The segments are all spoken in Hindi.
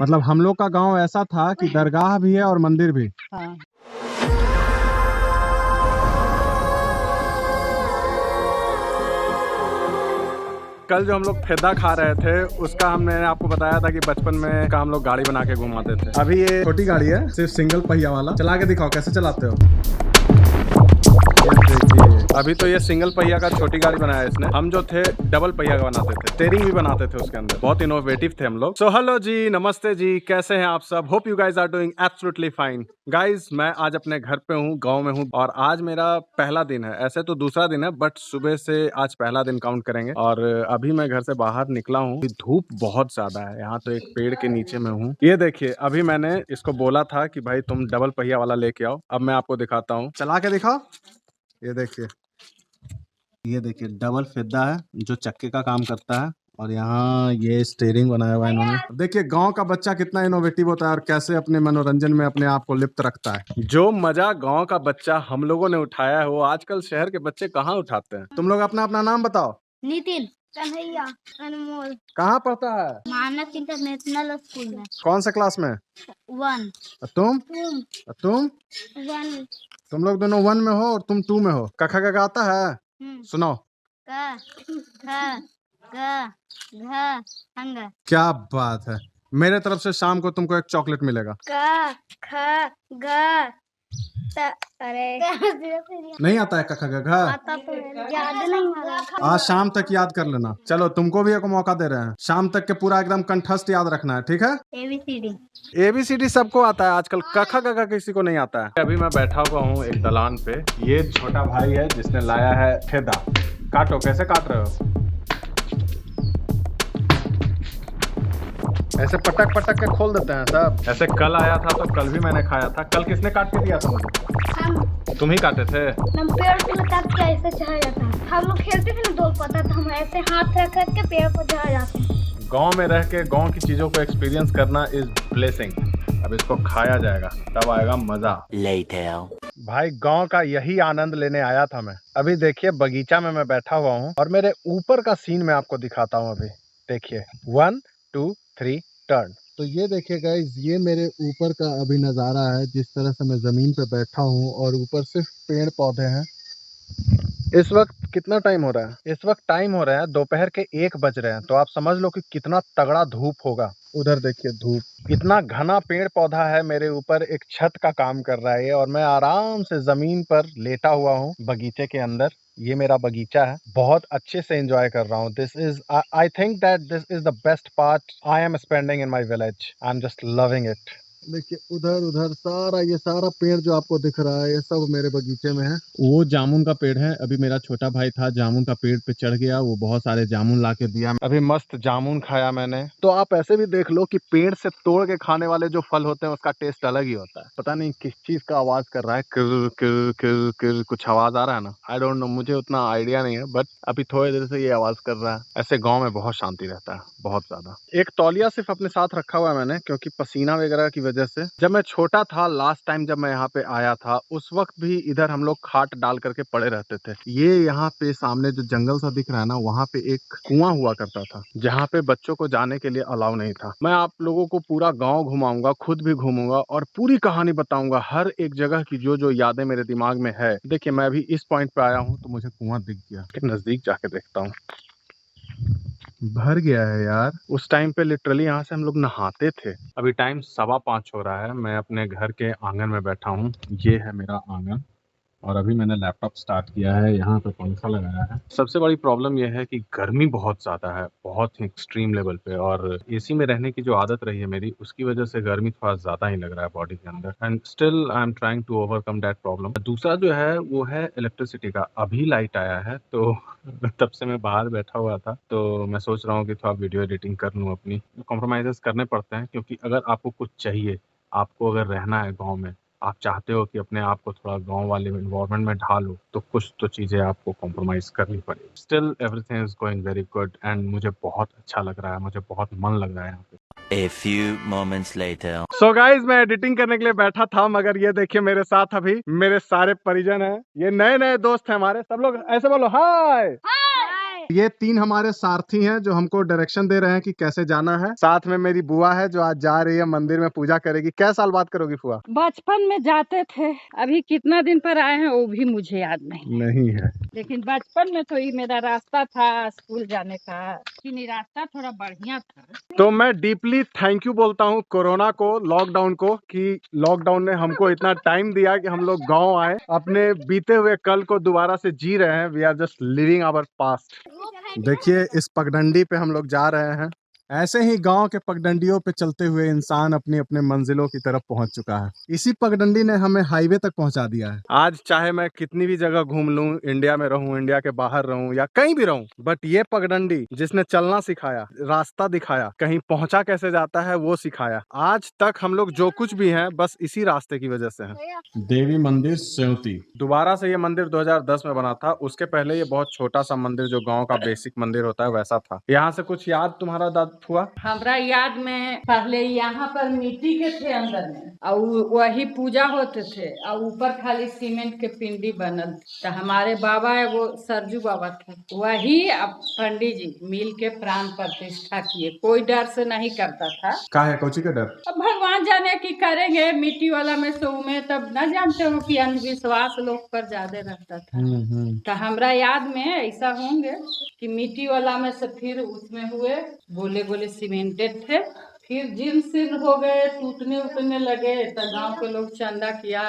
मतलब हम लोग का गांव ऐसा था कि दरगाह भी है और मंदिर भी। हाँ। कल जो हम लोग फेदा खा रहे थे उसका हमने आपको बताया था कि बचपन में का हम लोग गाड़ी बना के घुमाते थे। अभी ये छोटी गाड़ी है, सिर्फ सिंगल पहिया वाला। चला के दिखाओ कैसे चलाते हो। ये देखिए, अभी तो ये सिंगल पहिया का छोटी गाड़ी बनाया इसने। हम जो थे डबल पहिया का बनाते थे, स्टीयरिंग भी बनाते थे उसके अंदर। बहुत इनोवेटिव थे हम लोग। सो हेलो जी, नमस्ते जी, कैसे हैं आप सब? Hope you guys are doing absolutely fine. Guys मैं आज अपने घर पे हूँ, गांव में हूँ, और आज मेरा पहला दिन है। ऐसे तो दूसरा दिन है, बट सुबह से आज पहला दिन काउंट करेंगे। और अभी मैं घर से बाहर निकला हूँ। धूप बहुत ज्यादा है यहाँ, तो एक पेड़ के नीचे में हूँ। ये देखिए, अभी मैंने इसको बोला था कि भाई तुम डबल पहिया वाला लेके आओ। अब मैं आपको दिखाता हूँ, चला के दिखाओ। ये देखिए डबल फिद्दा है जो चक्के का काम करता है, और यहाँ ये स्टीयरिंग बनाया हुआ है इन्होंने। देखिए गांव का बच्चा कितना इनोवेटिव होता है और कैसे अपने मनोरंजन में अपने आप को लिप्त रखता है। जो मजा गांव का बच्चा हम लोगों ने उठाया है वो आजकल शहर के बच्चे कहाँ उठाते हैं। तुम लोग अपना अपना नाम बताओ। नितिन, कन्हैया, अनमोल। कहाँ पढ़ता है? मानस इंटरनेशनल स्कूल में। कौन सा क्लास में? 1। तुम? तुम 1। तुम लोग दोनों 1 में हो और तुम 2 में हो। कखा का आता है? सुनाओ। क ख ग घ हंग। क्या बात है। मेरे तरफ से शाम को तुमको एक चॉकलेट मिलेगा। क ख ग अरे नहीं आता है कखा का घा? आता तो याद नहीं आ रहा। आज शाम तक याद कर लेना। चलो तुमको भी एक मौका दे रहे हैं, शाम तक के पूरा एकदम कंठस्थ याद रखना है, ठीक है? ABCD। ABCD सबको आता है आजकल, कखा कखा किसी को नहीं आता है। अभी मैं बैठा हुआ हूँ एक दलान पे। ये छोटा भाई है जिसने लाया है फेदा। काटो, कैसे काट रहे हो? ऐसे पटक पटक के खोल देते हैं सब। ऐसे कल आया था तो कल भी मैंने खाया था। कल किसने काट के दिया था मुझे? तुम ही काटे थे। हम पेड़ पे लगा के ऐसे चढ़ा जाता है। हम लोग खेलते थे ना दौड़ पाता था, हम ऐसे हाथ रख रख के पेड़ पर चढ़ा जाते हैं। गांव में रह के गांव की चीजों को एक्सपीरियंस करना इज ब्लेसिंग। अब इसको खाया जाएगा तब आएगा मजा। भाई गांव का यही आनंद लेने आया था मैं। अभी देखिए बगीचा में मैं बैठा हुआ हूँ और मेरे ऊपर का सीन मैं आपको दिखाता हूँ। अभी देखिए 1 2 3 टर्न। तो ये देखिए गाइस, ये मेरे ऊपर का अभी नज़ारा है, जिस तरह से मैं ज़मीन पे बैठा हूँ और ऊपर सिर्फ पेड़ पौधे हैं। इस वक्त कितना टाइम हो रहा है? इस वक्त टाइम हो रहा है दोपहर के 1 बज रहे हैं। तो आप समझ लो कि कितना तगड़ा धूप होगा। उधर देखिए धूप, इतना घना पेड़ पौधा है मेरे ऊपर, एक छत का काम कर रहा है ये। और मैं आराम से जमीन पर लेटा हुआ हूँ बगीचे के अंदर। ये मेरा बगीचा है, बहुत अच्छे से एंजॉय कर रहा हूँ। This is I think that this is the best part I am spending in my village. I am just loving it. देखिए उधर उधर सारा ये सारा पेड़ जो आपको दिख रहा है ये सब मेरे बगीचे में है। वो जामुन का पेड़ है। अभी मेरा छोटा भाई था, जामुन का पेड़ पे चढ़ गया, वो बहुत सारे जामुन ला के दिया। अभी मस्त जामुन खाया मैंने। तो आप ऐसे भी देख लो कि पेड़ से तोड़ के खाने वाले जो फल होते हैं उसका टेस्ट अलग ही होता है। पता नहीं किस चीज का आवाज कर रहा है, किर किर किर किर कुछ आवाज आ रहा है ना। आई डोंट नो, मुझे उतना आइडिया नहीं है, बट अभी थोड़ी देर से ये आवाज कर रहा है। ऐसे गाँव में बहुत शांति रहता है, बहुत ज्यादा। एक तौलिया सिर्फ अपने साथ रखा हुआ है मैंने, क्योंकि पसीना वगैरह की वजह से। जब मैं छोटा था, लास्ट टाइम जब मैं यहाँ पे आया था, उस वक्त भी इधर हम लोग खाट डाल करके पड़े रहते थे। ये यहाँ पे सामने जो जंगल सा दिख रहा है ना, वहाँ पे एक कुआं हुआ करता था जहाँ पे बच्चों को जाने के लिए अलाउ नहीं था। मैं आप लोगों को पूरा गाँव घुमाऊंगा, खुद भी घूमूंगा और पूरी कहानी बताऊंगा, हर एक जगह की जो जो यादें मेरे दिमाग में है। देखिए मैं अभी इस पॉइंट पे आया हूँ तो मुझे कुआं दिख गया, नजदीक जाके देखता हूँ। भर गया है यार। उस टाइम पे लिटरली यहाँ से हम लोग नहाते थे। अभी टाइम 5:15 हो रहा है। मैं अपने घर के आंगन में बैठा हूँ। ये है मेरा आंगन, और अभी मैंने लैपटॉप स्टार्ट किया है, यहाँ पे पंखा लगाया है। सबसे बड़ी प्रॉब्लम यह है कि गर्मी बहुत ज़्यादा है, बहुत ही एक्सट्रीम लेवल पे, और एसी में रहने की जो आदत रही है मेरी, उसकी वजह से गर्मी थोड़ा ज़्यादा ही लग रहा है बॉडी के अंदर। And still I am trying to overcome that problem. दूसरा जो है वो है इलेक्ट्रिसिटी का। अभी लाइट आया है तो तब से मैं बाहर बैठा हुआ था, तो मैं सोच रहा हूँ कि थोड़ा वीडियो एडिटिंग कर लूँ। अपनी कॉम्प्रोमाइज़ करने पड़ते हैं, क्योंकि अगर आपको कुछ चाहिए, आपको अगर रहना है गाँव में, आप चाहते हो कि अपने आप को थोड़ा गांव वाले एनवायरनमेंट में ढालो, तो कुछ तो चीज़ें आपको कॉम्प्रोमाइज करनी पड़ेगी। Still everything is going very good and मुझे बहुत अच्छा लग रहा है, मुझे बहुत मन लग रहा है यहाँ पे। A few moments later. So guys, मैं एडिटिंग करने के लिए बैठा था, मगर ये देखिए मेरे साथ अभी मेरे सारे परिजन हैं। ये नए नए दोस्त हैं हमारे। सब लोग ऐसे बोलो हाय। ये 3 हमारे सारथी हैं जो हमको डायरेक्शन दे रहे हैं कि कैसे जाना है। साथ में मेरी बुआ है जो आज जा रही है मंदिर में पूजा करेगी। क्या साल बात करोगी बुआ? बचपन में जाते थे, अभी कितना दिन पर आए हैं वो भी मुझे याद नहीं है। लेकिन बचपन में तो ये मेरा रास्ता था स्कूल जाने का, कि रास्ता थोड़ा बढ़िया था। तो मैं डीपली थैंक यू बोलता हूँ कोरोना को, लॉकडाउन को, कि लॉकडाउन ने हमको इतना टाइम दिया कि हम लोग गांव आए, अपने बीते हुए कल को दोबारा से जी रहे हैं। We are just living our past. देखिए इस पगडंडी पे हम लोग जा रहे हैं। ऐसे ही गांव के पगडंडियों पे चलते हुए इंसान अपनी अपने मंजिलों की तरफ पहुंच चुका है। इसी पगडंडी ने हमें हाईवे तक पहुंचा दिया है। आज चाहे मैं कितनी भी जगह घूम लूं, इंडिया में रहूं, इंडिया के बाहर रहूं या कहीं भी रहूं, बट ये पगडंडी जिसने चलना सिखाया, रास्ता दिखाया, कहीं पहुंचा कैसे जाता है वो सिखाया। आज तक हम लोग जो कुछ भी हैं बस इसी रास्ते की वजह से हैं। देवी मंदिर सेवती, दोबारा से ये मंदिर 2010 में बना था। उसके पहले ये बहुत छोटा सा मंदिर जो गाँव का बेसिक मंदिर होता है वैसा था। यहाँ से कुछ याद तुम्हारा दाद हुआ? हमरा याद में पहले यहाँ पर मिट्टी के थे अंदर में, और वही पूजा होते थे, और ऊपर खाली सीमेंट के पिंडी बनल। तो हमारे बाबा है वो सरजू बाबा थे, वही अब पंडित जी मिल के प्राण प्रतिष्ठा किए। कोई डर से नहीं करता था। का है कोची का डर? अब भगवान जाने की करेंगे, मिट्टी वाला में से उमे तब न जानते हो कि अंधविश्वास लोग पर ज्यादा रहता था। तो हमरा याद में ऐसा होंगे कि मिट्टी वाला में से फिर उसमें हुए गोले गोले सीमेंटेड थे, फिर जीर्ण शीर्ण हो गए, टूटने उटने लगे। तो गांव के लोग चंदा किया।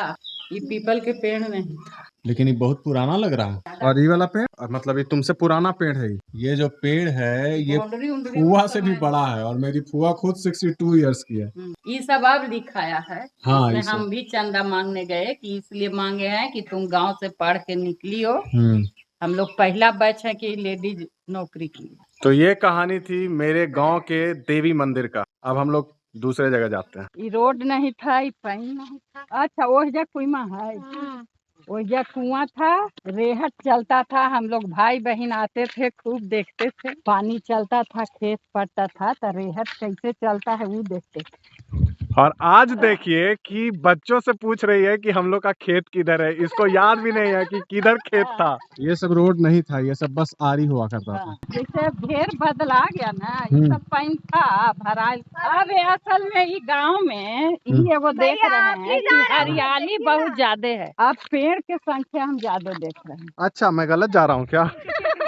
ये पीपल के पेड़ नहीं था, लेकिन ये बहुत पुराना लग रहा है। और ये वाला पेड़ मतलब ये तुमसे पुराना पेड़ है। ये जो पेड़ है ये फुआ से भी बड़ा है, और मेरी फुआ खुद 62 इयर्स की है। ये सब अब दिखाया है। हाँ, इसमें हम भी चंदा मांगने गए कि इसलिए मांगे हैं कि तुम गांव से पढ़ के निकली हो। हम लोग पहला बैच है कि लेडीज नौकरी की। तो ये कहानी थी मेरे गांव के देवी मंदिर का। अब हम लोग दूसरे जगह जाते हैं। ये रोड नहीं था, ये पानी नहीं था। अच्छा वो जगह कुआं है, वो जगह कुआं था, रेहट चलता था। हम लोग भाई बहन आते थे, खूब देखते थे। पानी चलता था, खेत पड़ता था, तो रेहट कैसे चलता है वो देखते थे। और आज देखिए कि बच्चों से पूछ रही है कि हम लोग का खेत किधर है। इसको याद भी नहीं है कि किधर खेत था। ये सब रोड नहीं था, ये सब बस आरी हुआ करता था। जैसे ढेर बदला गया ना, ये सब पानी था भरा। अब असल में ये गांव में ये वो देख रहे हैं कि हरियाली बहुत ज्यादा है। अब पेड़ के संख्या हम ज्यादा देख रहे हैं। अच्छा मैं गलत जा रहा हूँ क्या?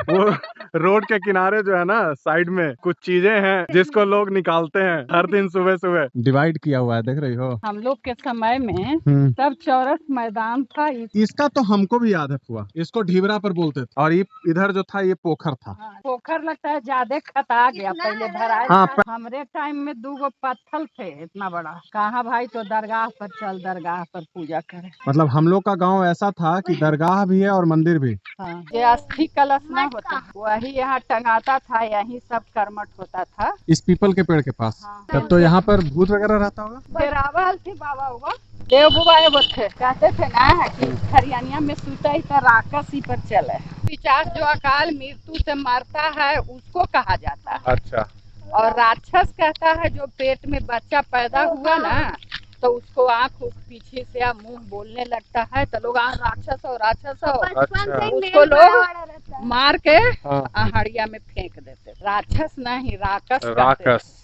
वो रोड के किनारे जो है ना साइड में कुछ चीजें हैं जिसको लोग निकालते हैं हर दिन सुबह सुबह। डिवाइड किया हुआ है, देख रही हो? हम लोग के समय में सब चौरस मैदान था। इसका तो हमको भी याद है फुआ, इसको ढीबरा पर बोलते थे। और ये इधर जो था ये पोखर था। पोखर लगता है ज्यादा खता गया, पहले भरा। हाँ, हमरे टाइम में 2 पत्थर थे इतना बड़ा। कहाँ भाई तो दरगाह पर चल, दरगाह पर पूजा करे। मतलब हम लोग का गांव ऐसा था कि दरगाह भी है और मंदिर भी। ये अस्थि कलश न होता, वही यहाँ टंगाता था, यही सब कर्मठ होता था इस पीपल के पेड़ के पास। तब तो यहाँ पर भूत वगैरह रहता होगा। डेरावल थे बाबा हुआ देव बुआ वो थे, कहते थे ना कि हरियाणा में सूता ही तो राक्षस ही पर चले। पिशाच जो अकाल मृत्यु से मरता है उसको कहा जाता है। अच्छा। और राक्षस कहता है जो पेट में बच्चा पैदा हुआ ना, तो उसको आँख पीछे से या मुंह बोलने लगता है, तो लोग राक्षस हो राक्षस हो। अच्छा। उसको लोग मार के आहड़िया में फेंक देते। राक्षस नहीं, राक्षस।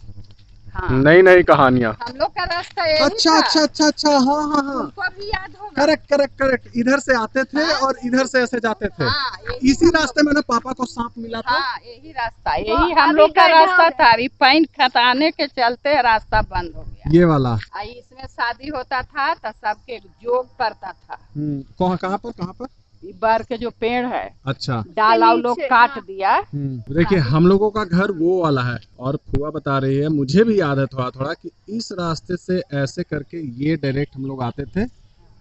हाँ। नई नई कहानियाँ। हम लोग का रास्ता यही अच्छा था। अच्छा अच्छा अच्छा, हाँ हाँ हाँ, उनको भी याद होगा। Correct correct correct. इधर से आते थे और इधर से ऐसे जाते थे। इसी रास्ते में ना पापा को सांप मिला था। हाँ, यही रास्ता, यही हम लोग का रास्ता था। अभी पानी खताने के चलते रास्ता बंद हो गया। ये वाला इसमें शादी होता था तो सबके जोग पड़ता था। कहाँ पर? बर के जो पेड़ है, अच्छा, डाला लोग काट दिया। देखिए हम लोगों का घर वो वाला है। और फुआ बता रही है, मुझे भी याद है थोड़ा थोड़ा, कि इस रास्ते से ऐसे करके ये डायरेक्ट हम लोग आते थे।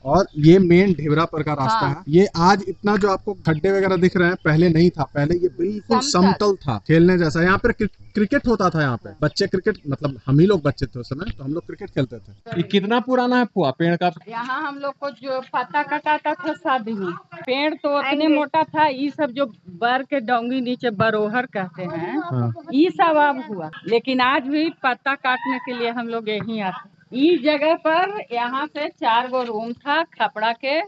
और ये मेन ढेबरा पर का रास्ता है। ये आज इतना जो आपको खड्डे वगैरह दिख रहे हैं पहले नहीं था। पहले ये बिल्कुल समतल था, खेलने जैसा। यहाँ पर क्रिकेट होता था। यहाँ पे बच्चे क्रिकेट, मतलब हम ही लोग बच्चे थे उस समय, तो हम लोग क्रिकेट खेलते थे। ये कितना पुराना है फुआ पेड़ का? यहाँ हम लोग को जो पत्ता कटाता था शादी में, पेड़ तो उतने मोटा था। ये सब जो बर के डोंगी नीचे बरोहर कहते हैं, ये सब अब हुआ। लेकिन आज भी पत्ता काटने के लिए हम लोग यहीं आते। इस जगह पर यहाँ से 4 गो रूम था खपड़ा के,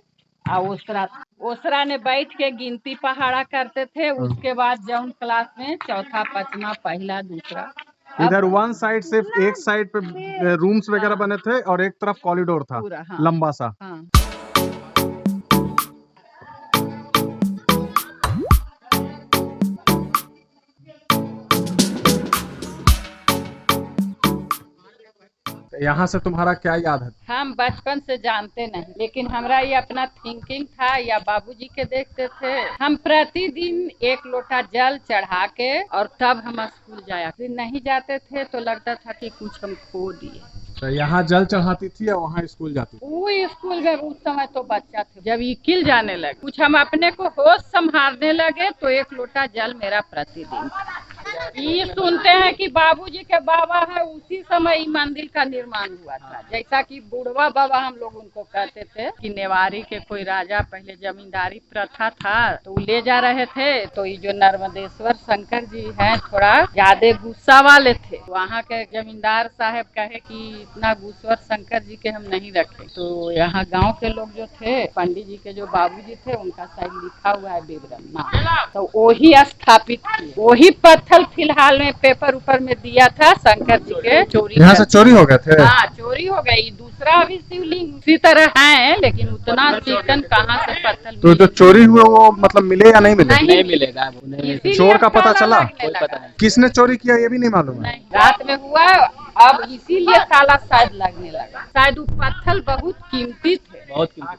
और उस तरह ओसरा ने बैठ के गिनती पहाड़ा करते थे। उसके बाद जौन क्लास में चौथा पांचवा पहला दूसरा। इधर वन साइड सिर्फ एक साइड पे रूम्स वगैरह बने थे और एक तरफ कॉरिडोर था पूरा, हाँ, लंबा सा। हाँ। यहाँ से तुम्हारा क्या याद है? हम बचपन से जानते नहीं, लेकिन हमरा ये अपना थिंकिंग था या बाबूजी के देखते थे। हम प्रतिदिन एक लोटा जल चढ़ा के और तब हम स्कूल जाया। फिर नहीं जाते थे तो लगता था कि कुछ हम खो दिए। तो यहाँ जल चढ़ाती थी या वहाँ स्कूल जाती थी? वो स्कूल में उस समय तो बच्चा थे। जब इकिल जाने लगे, कुछ हम अपने को होश संभालने लगे तो एक लोटा जल मेरा प्रतिदिन। ये सुनते हैं कि बाबूजी के बाबा है, उसी समय ये मंदिर का निर्माण हुआ था। जैसा कि बुढ़वा बाबा हम लोग उनको कहते थे कि नेवारी के कोई राजा, पहले जमींदारी प्रथा था तो ले जा रहे थे। तो ये जो नर्मदेश्वर शंकर जी हैं थोड़ा ज्यादा गुस्सा वाले थे। वहाँ के जमींदार साहब कहे कि इतना गुस्सा शंकर जी के हम नहीं रखे। तो यहाँ गाँव के लोग जो थे, पंडित जी के जो बाबूजी थे, उनका शायद लिखा हुआ है विवरण नाम, तो वही स्थापित किए। वही पत्थर फिलहाल में पेपर ऊपर में दिया था शंकर जी के चोरी। यहाँ से चोरी हो गए थे? हाँ, चोरी हो गई। दूसरा अभी शिवलिंग उसी तरह है, लेकिन उतना चिकन कहाँ से पत्थर। तो जो चोरी हुए वो मतलब मिले या नहीं मिले? नहीं मिलेगा। चोर का पता चला? पता नहीं किसने चोरी किया ये भी नहीं मालूम है? रात में हुआ, अब इसीलिए ताला शायद लगने लगा। शायद वो पत्थर बहुत कीमती थे।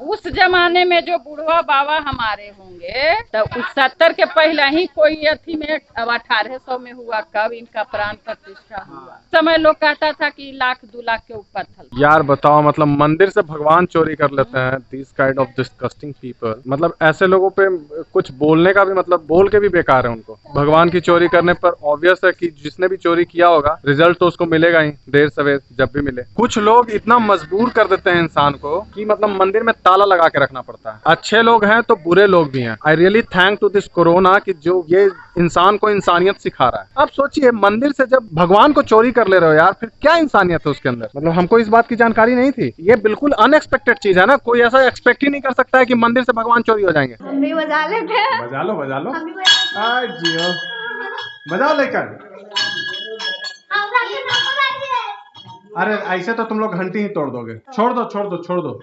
उस जमाने में जो बुढ़वा बाबा हमारे होंगे तो उस 70 के पहले ही कोई अथी में, अब 1800 में हुआ, कब इनका प्राण प्रतिष्ठा हुआ। समय लोग कहता था कि 1 लाख 2 लाख के ऊपर था। यार बताओ, मतलब मंदिर से भगवान चोरी कर लेते हैं। This kind of disgusting people. मतलब ऐसे लोगों पे कुछ बोलने का भी मतलब, बोल के भी बेकार है उनको। भगवान की चोरी करने पर ऑब्वियस है कि जिसने भी चोरी किया होगा रिजल्ट तो उसको मिलेगा ही, देर सवेर जब भी मिले। कुछ लोग इतना मजबूर कर देते हैं इंसान को कि मतलब मंदिर में ताला लगा के रखना पड़ता है। अच्छे लोग हैं तो बुरे लोग भी हैं। I really thank to this corona कि जो ये इंसान को इंसानियत सिखा रहा है। अब सोचिए, मंदिर से जब भगवान को चोरी कर ले रहे हो यार, फिर क्या इंसानियत है उसके अंदर? मतलब हमको इस बात की जानकारी नहीं थी। ये बिल्कुल अनएक्सपेक्टेड चीज है ना। कोई ऐसा एक्सपेक्ट ही नहीं कर सकता है कि मंदिर से भगवान चोरी हो जाएंगे। हम भी बजा लेते हैं। बजा लो बजा लो। हम भी बजा लेते हैं। जियो बजाओ लेकर। अरे ऐसे तो तुम लोग घंटी ही तोड़ दोगे। छोड़ दो छोड़ दो छोड़ दो।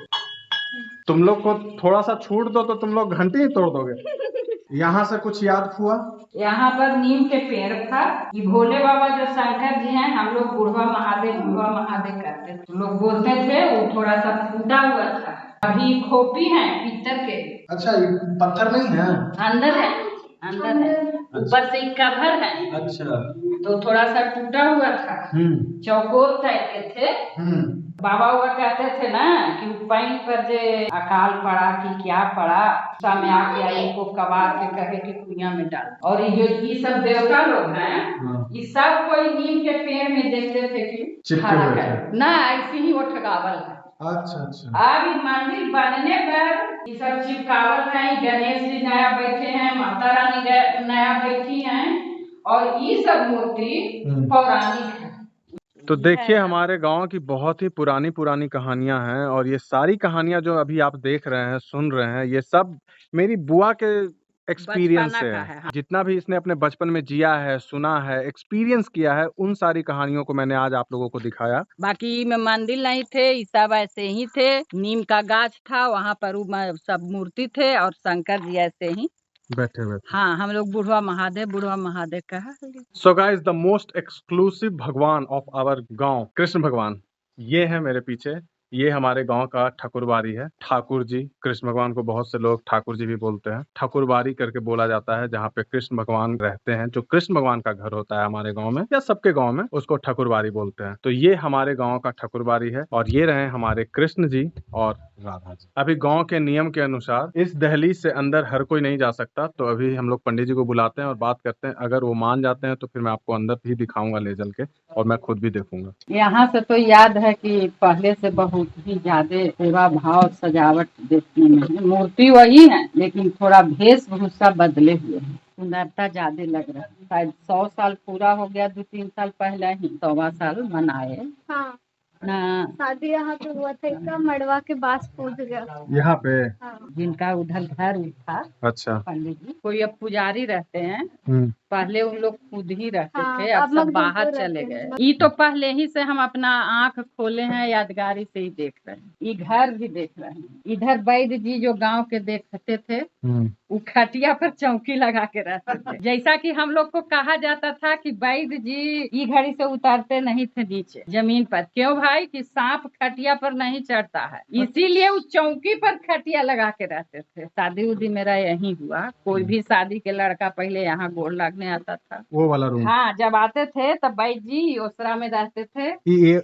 तुम लोग को थोड़ा सा छूट दो तो तुम लोग घंटी ही तोड़ दोगे। यहाँ से कुछ याद हुआ? यहाँ पर नीम के पेड़ था। ये भोले बाबा जो शंकर जी हैं, हम लोग बुढ़वा महादेव करते थे। लोग बोलते थे वो थोड़ा सा फूटा हुआ था। अभी खोपी है पीतल के। अच्छा, ये पत्थर नहीं है? अंदर है, अंदर है। ऊपर से कवर है। अच्छा, तो थोड़ा सा टूटा हुआ था। चौकोर टाइप के थे। बाबा हुआ कहते थे ना कि पैन पर जे अकाल पड़ा कि क्या पड़ा, सामने आके आई को कबार के कहे कि कुइया में डाल। और ये सब देवता लोग हैं, ये सब कोई नीम के पेड़ में देखते थे कि ना ऐसे ही वो ठगावल है। अच्छा अच्छा। अब मंदिर बनने पर ये सब चिपकावल है। गणेश जी नया बैठे हैं, माता रानी नया बैठी हैं, और ये सब मूर्ति पौराणिक है। तो देखिए, हमारे गांव की बहुत ही पुरानी पुरानी कहानियां हैं, और ये सारी कहानियां जो अभी आप देख रहे हैं, सुन रहे हैं, ये सब मेरी बुआ के एक्सपीरियंस से है। हाँ। जितना भी इसने अपने बचपन में जिया है, सुना है, एक्सपीरियंस किया है, उन सारी कहानियों को मैंने आज आप लोगों को दिखाया। बाकी में मंदिर नहीं थे, ये सब ऐसे ही थे। नीम का गाछ था, वहाँ पर सब मूर्ति थे, और शंकर जी ऐसे ही बैठे हुए। हाँ, हम लोग बुढ़वा महादेव कहा। So guys, the most exclusive भगवान ऑफ आवर गांव, कृष्ण भगवान, ये है मेरे पीछे। ये हमारे गांव का ठाकुरबाड़ी है। ठाकुर जी, कृष्ण भगवान को बहुत से लोग ठाकुर जी भी बोलते हैं। ठाकुरबाड़ी करके बोला जाता है जहाँ पे कृष्ण भगवान रहते हैं। जो कृष्ण भगवान का घर होता है हमारे गांव में, या सबके गांव में, उसको ठाकुरबाड़ी बोलते हैं। तो ये हमारे गांव का ठाकुरबाड़ी है, और ये रहे हमारे कृष्ण जी और राधा जी। अभी गांव के नियम के अनुसार इस दहलीज से अंदर हर कोई नहीं जा सकता, तो अभी हम लोग पंडित जी को बुलाते हैं और बात करते हैं। अगर वो मान जाते हैं तो फिर मैं आपको अंदर भी दिखाऊंगा ले चल के, और मैं खुद भी देखूंगा। यहाँ से तो याद है कि पहले से बहुत ही ज्यादा सेवा भाव सजावट देखने में है। मूर्ति वही है, लेकिन थोड़ा वेशभूषा बदले हुए हैं। सुंदरता ज्यादा लग रहा है। शायद 100 साल पूरा हो गया, 2-3 साल पहले ही 100वां साल मनाए। हाँ। ना हाँ शादी यहाँ पे हुआ था, इसका मड़वा के बास कूद गया। यहाँ पे? हाँ। जिनका उधर घर था अच्छा। पंडित जी, कोई अब पुजारी रहते हैं, हम्म। पहले उन लोग खुद ही रहते हाँ, थे, अब अब सब मखदूम बाहर तो चले रहते गए। हैं। ये तो पहले ही से हम अपना आंख खोले हैं, यादगारी से ही देख रहे हैं, ये घर भी देख रहे हैं। इधर वैद्य जी जो गांव के देखते थे, वो खटिया पर चौकी लगा के रहते थे। जैसा कि हम लोग को कहा जाता था कि वैद्य जी ये घड़ी से उतारते नहीं थे नीचे जमीन पर, क्यों भाई कि सांप खटिया पर नहीं चढ़ता है, इसीलिए वो चौकी पर खटिया लगा के रहते थे। शादी उदी मेरा यही हुआ, कोई भी शादी के लड़का पहले यहाँ गोड़ लगने आता था। वो वाला रूम? हाँ, जब आते थे तब वैद्य जी ओसरा में रहते थे।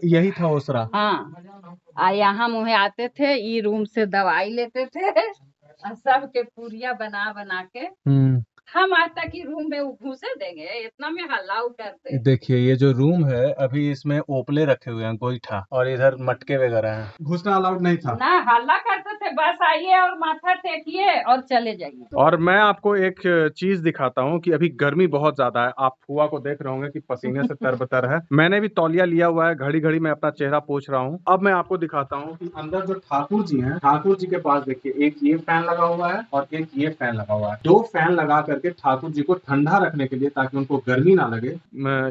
यही था ओसरा? हाँ, यहाँ मुहे आते थे, ई रूम से दवाई लेते थे और सबके पूरिया बना बना के हम आज तक की रूम में घुसे देंगे, इतना में हल्ला करते। देखिए ये जो रूम है, अभी इसमें ओपले रखे हुए हैं, गोईठा, और इधर मटके वगैरह हैं। घुसना अलाउड नहीं था ना, हल्ला करते थे, बस आइए और माथा टेकिए और चले जाइए। और मैं आपको एक चीज दिखाता हूँ कि अभी गर्मी बहुत ज्यादा है। आप फुआ को देख रहे होंगे कि पसीने से तरबतर है। मैंने भी तौलिया लिया हुआ है, घड़ी घड़ी मैं अपना चेहरा पोंछ रहा हूँ। अब मैं आपको दिखाता हूँ कि अंदर जो ठाकुर जी हैं, ठाकुर जी के पास देखिए एक ये फैन लगा हुआ है और एक ये फैन लगा हुआ है। 2 फैन लगा करके ठाकुर जी को ठंडा रखने के लिए, ताकि उनको गर्मी ना लगे,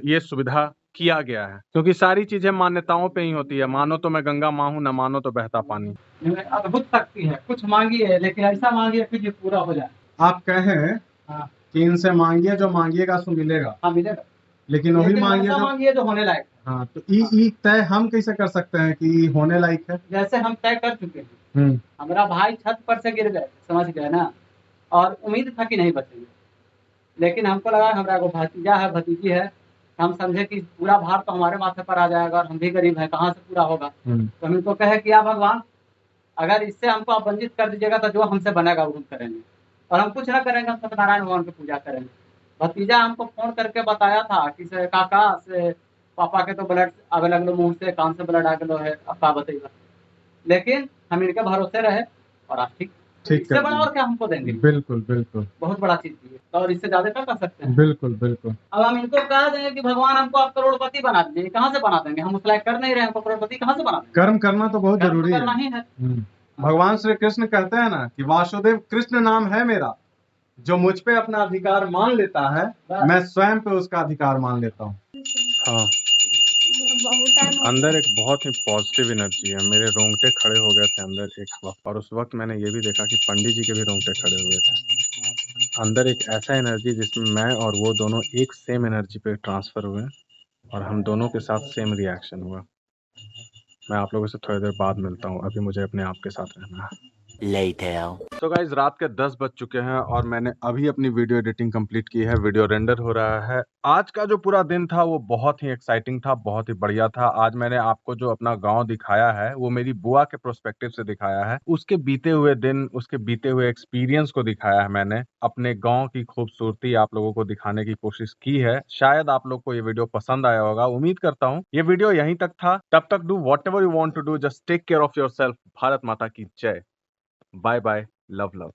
ये सुविधा किया गया है। क्योंकि सारी चीजें मान्यताओं पे ही होती है, मानो तो मैं गंगा माँ हूँ, न मानो तो बहता पानी। अद्भुत शक्ति है, कुछ मांगिए लेकिन ऐसा मांगिए कि जो पूरा हो जाए। आप कहें कि इनसे मांगिए, जो मांगिएगा सो मिलेगा। हाँ, मिलेगा, लेकिन वही मांगिए जो होने लायक। हाँ, तो ई तय हम कैसे कर सकते हैं कि होने लायक है? जैसे हम तय कर चुके हैं, हमारा भाई छत पर से गिर गए, समझ गए ना, और उम्मीद था कि नहीं बचेंगे, लेकिन हमको लगा हमारा को भतीजा है, भतीजी है, हम समझे कि पूरा भार तो हमारे माथे पर आ जाएगा और हम भी गरीब हैं, कहाँ से पूरा होगा। तो हम इनको कहे कि या भगवान, अगर इससे हमको आप वंचित कर दीजिएगा तो जो हमसे बनेगा वो हम करेंगे, और हम कुछ ना करेंगे, हम सत्यनारायण भगवान की पूजा करेंगे। भतीजा हमको फोन करके बताया था कि से काका से पापा के तो ब्लड आगे लगलो, मुंह से कान से ब्लड आ गलो है, अब का बताइएगा। लेकिन हम इनके भरोसे रहे और आज ठीक इससे बड़ा और क्या हमको देंगे। बिल्कुल बिल्कुल, बहुत बड़ा चीज दी है, और इससे ज्यादा क्या कर सकते हैं। बिल्कुल बिल्कुल। अब हम इनको कह देंगे कि भगवान हमको आप करोड़पति बना दीजिए, कहाँ से बना देंगे, हम उस लायक कर नहीं रहे, हमको करोड़पति कहाँ से बना देंगे। कर्म करना तो बहुत जरूरी है। करना ही है। भगवान श्री कृष्ण कहते हैं ना कि वासुदेव कृष्ण नाम है मेरा, जो मुझ पे अपना अधिकार मान लेता है, मैं स्वयं पे उसका अधिकार मान लेता हूँ। हाँ, अंदर एक बहुत ही पॉजिटिव एनर्जी है। मेरे रोंगटे खड़े हो गए थे अंदर एक वक्त, और उस वक्त मैंने ये भी देखा कि पंडित जी के भी रोंगटे खड़े हुए थे। अंदर एक ऐसा एनर्जी जिसमें मैं और वो दोनों एक सेम एनर्जी पे ट्रांसफर हुए और हम दोनों के साथ सेम रिएक्शन हुआ। मैं आप लोगों से थोड़ी देर बाद मिलता हूँ, अभी मुझे अपने आप के साथ रहना है। तो गाइज रात के 10 बज चुके हैं और मैंने अभी अपनी वीडियो एडिटिंग कंप्लीट की है, वीडियो रेंडर हो रहा है। आज का जो पूरा दिन था वो बहुत ही एक्साइटिंग था, बहुत ही बढ़िया था। आज मैंने आपको जो अपना गांव दिखाया है वो मेरी बुआ के प्रोस्पेक्टिव से दिखाया है, उसके बीते हुए दिन, उसके बीते हुए एक्सपीरियंस को दिखाया है। मैंने अपने गाँव की खूबसूरती आप लोगों को दिखाने की कोशिश की है। शायद आप लोग को ये वीडियो पसंद आया होगा, उम्मीद करता हूँ। ये वीडियो यहीं तक था, तब तक do whatever you want to do, just take care of yourself. Bharat Mata की जय। Bye bye, love love.